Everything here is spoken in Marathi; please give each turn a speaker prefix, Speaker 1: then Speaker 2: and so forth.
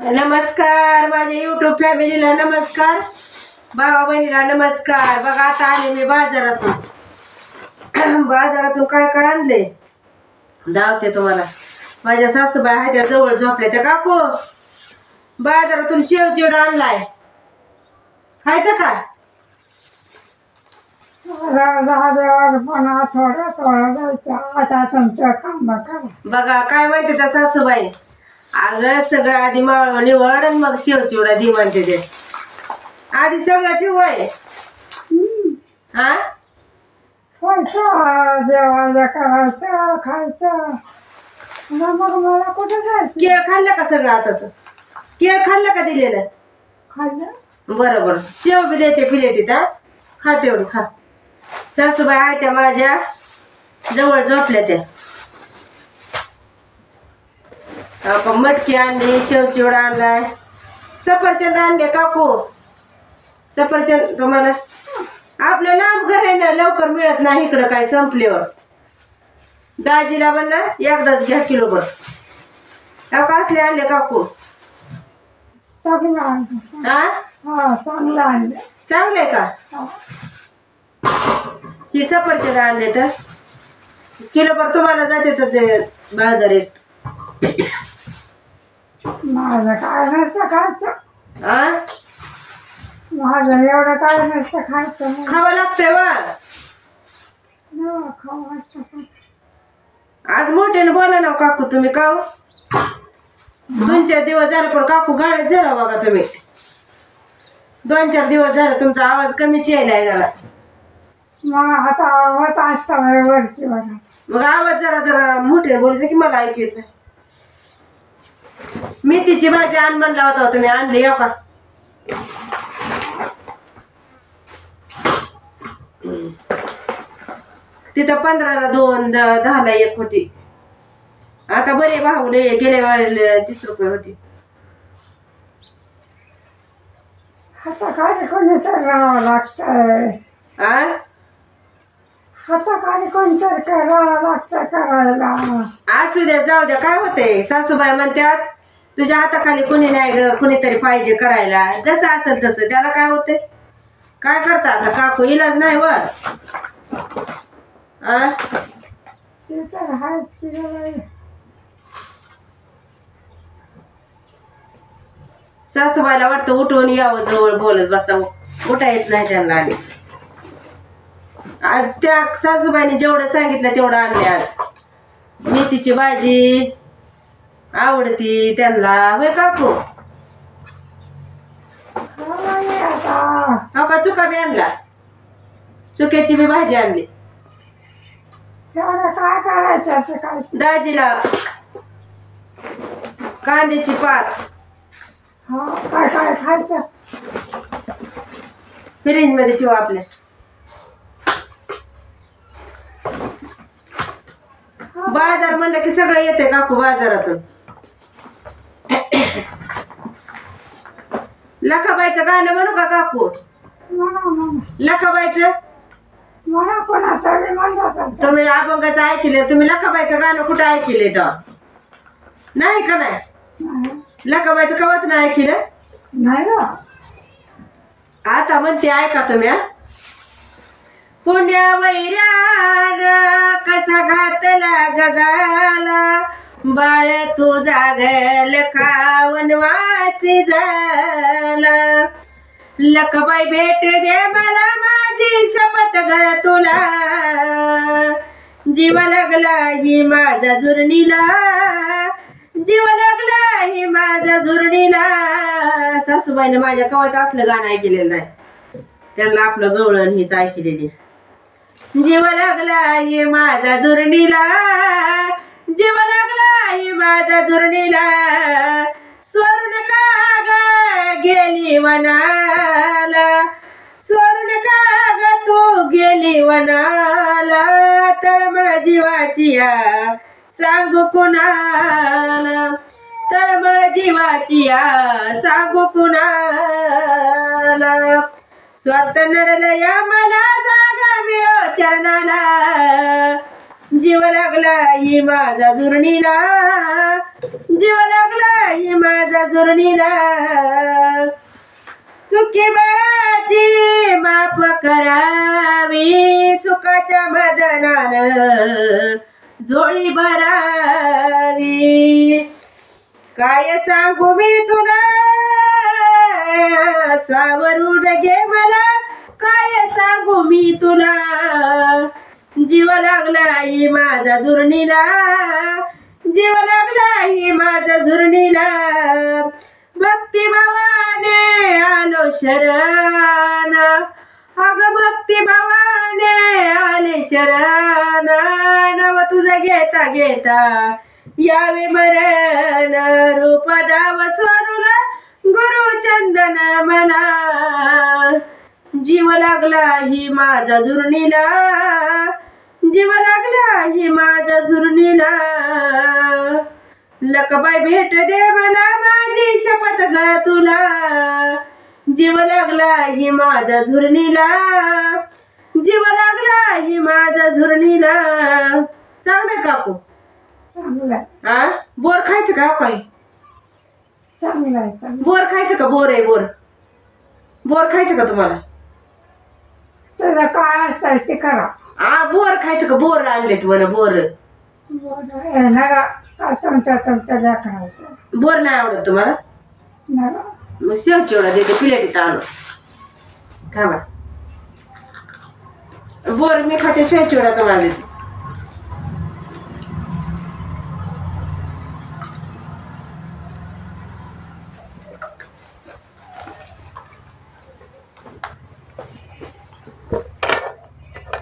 Speaker 1: नमस्कार माझ्या युट्यूब फॅमिलीला नमस्कार, भावा बहिणीला नमस्कार। बघा आता आले मी बाजारातून बाजारातून काय काय आणले दावते तुम्हाला। माझ्या सासूबाई आहेत त्या जवळ झोपल्या त्या। काकू बाजारातून शेव चिवडा आणलाय, खायचं का? बघा काय म्हणते त्या सासूबाई, अगं सगळं आधी माळवं निवड आणि मग शेव चिवडा दे म्हणते ते। आधी सगळं ठेवाय हा
Speaker 2: जेवायला करायचं खायचं मग मला कुठे जायचं।
Speaker 1: केळ खाल्लं का? सगळं आताच केळ खाल्लं का दिलेलं?
Speaker 2: खाल्लं।
Speaker 1: बरोबर शेव बी देते प्लेटीत, हा खा तेवढी खा। सासूबाई आहे त्या माझ्या जवळ झोपल्या त्या। आपण मटकी आणली, शेव चिवडा आणलाय, सफरचंद आणले काकू। सफरचंद तुम्हाला आपलं लांब घर आहे ना, लवकर मिळत नाही इकडं, काय संपल्यावर दाजीला म्हणला एकदाच घ्या किलोभर। असले आणले काकू।
Speaker 2: चांगलं आणलं।
Speaker 1: हा
Speaker 2: चांगलं आणलं।
Speaker 1: चांगले का? ही सफरचंद आणले तर किलोभर तुम्हाला जाते तर ते बाजारात।
Speaker 2: माझं काय नसतं खायचं,
Speaker 1: हा
Speaker 2: माझं एवढं काय नसतं खायचं।
Speaker 1: खावं लागतंय वा।
Speaker 2: खावायचं
Speaker 1: आज मोठ्याने बोला ना काकू तुम्ही। का 2-4 दिवस झाले पण काकू गाड्यात झाला बघा तुम्ही। 2-4 दिवस झाले तुमचा आवाज कमीच यायलाय जरा।
Speaker 2: मग आता होत असता वरची वर।
Speaker 1: मग आवाज जरा जरा मोठ्याने बोलायचं की मला ऐकू येत नाही। मेथीची भाजी आण म्हणला होता तुम्ही, आणली हो का? तिथं 15ला 2, 10ला 1 होती। आता बरे भाऊ गेल्या वेळेला 30 रुपये होती।
Speaker 2: आता काय कोणी तर राहावं लागतंय। आता काय कोणतर करावं लागतं करायला।
Speaker 1: असू द्या जाऊ द्या, काय होतंय। सासूबाई म्हणतात तुझ्या हाताखाली कुणी नाही ग, कुणीतरी पाहिजे करायला। जसं असेल तसं त्याला काय होतंय, काय करता आता काकू, इलाज नाही वर।
Speaker 2: ते तर हायच की।
Speaker 1: सासूबाईला वाटतं उठून यावं जवळ बोलत बसावं, उठा येत नाही त्यांना। आले आज त्या सासूबाईने जेवढं सांगितलं तेवढं आणले। आज मेथीची भाजी आवडती त्यांना, होय काकू? हो का? चुका बी आणला, चुक्याची बी भाजी आणली।
Speaker 2: काय करायचं असं काय?
Speaker 1: दाजीला कांद्याची पात
Speaker 2: काय काय खायचं
Speaker 1: फ्रीज मध्ये ठेवा आपल्या। बाजार म्हणलं की सगळं येते काकू बाजारातून। लखाबाईचं गाणं म्हणू का काकू? लखाबाईचं तुम्ही अभंगाचं ऐकलं? तुम्ही लखाबाईचं गाणं कुठं ऐकले तर नाही का? नाही लखाबाईचं कवाच नाही ऐकलं?
Speaker 2: नाही।
Speaker 1: आता म्हणते ऐका तुम्ही। पुण्या वैरान कसा घातला गगाला, बाळ तू जागल खावन वासी झाला। लखबाई भेट दे मला माझी शपथ ग तुला, जीव लागला ही माझ्या झुरणीला, जीव लागला ही माझ्या झुरणीला। सासूबाईने माझ्या कवाच असलं गाणं ऐकलेलं नाही, त्यांना आपलं गवळण हीच ऐकलेली। जीव लागला ही माझ्या झुरणीला, जीव लागला ही माझ्या झुरणीला, सोडून का ग गेली वनाला, सोडून का ग तू गेली वनाला, तळमळ जीवाची या सांगू कुणाला, तळमळ जीवाची या सांगू कुणाला। स्वार्थ नडलं या मला जागा मिळो चरणाला, जीव लागला ही माझा झुरणीला, जीव लागला ही माझा जुरणीला चुकी बाळाची माफ करावी सुखाच्या मदनान झोळी भरावी काय सांगू मी तुला सावरून घे मला काय सांगू मी तुला जीव लागला ही माझा जुरणीला जीव लागला ही माझा जुरणीला भक्ती भावाने आलो शरण अग भक्ती भावाने आले शरण नाव तुझं घेता घेता यावे मरण रूप दाव सोडूला गुरु चंदन मला जीव लागला ही माझा जुरणीला जीव लागला ही माझा जुरणीला लकबाई भेट दे मला माझी शपथ ग तुला जीव लागला ही माझा झुरणीला जीव लागला ही माझा झुरणीला चांगलं काकू
Speaker 2: चांगलं आहे
Speaker 1: आ बोर खायचं का काय
Speaker 2: चांगलं आहे चांगलं
Speaker 1: बोर खायचं का बोर आहे बोर बोर खायचं का तुम्हाला
Speaker 2: तुझं काय असतं ते करा
Speaker 1: बोर खायचं का बोर आणलेत मला बोर
Speaker 2: येणारा का चमचा लेकरायचं
Speaker 1: बोर नाही आवडत तुम्हाला
Speaker 2: नका
Speaker 1: मग शेव चिवडा देते प्लेटीत आणू थांबा बोर मी खाते शेव चिवडा तुम्हाला देते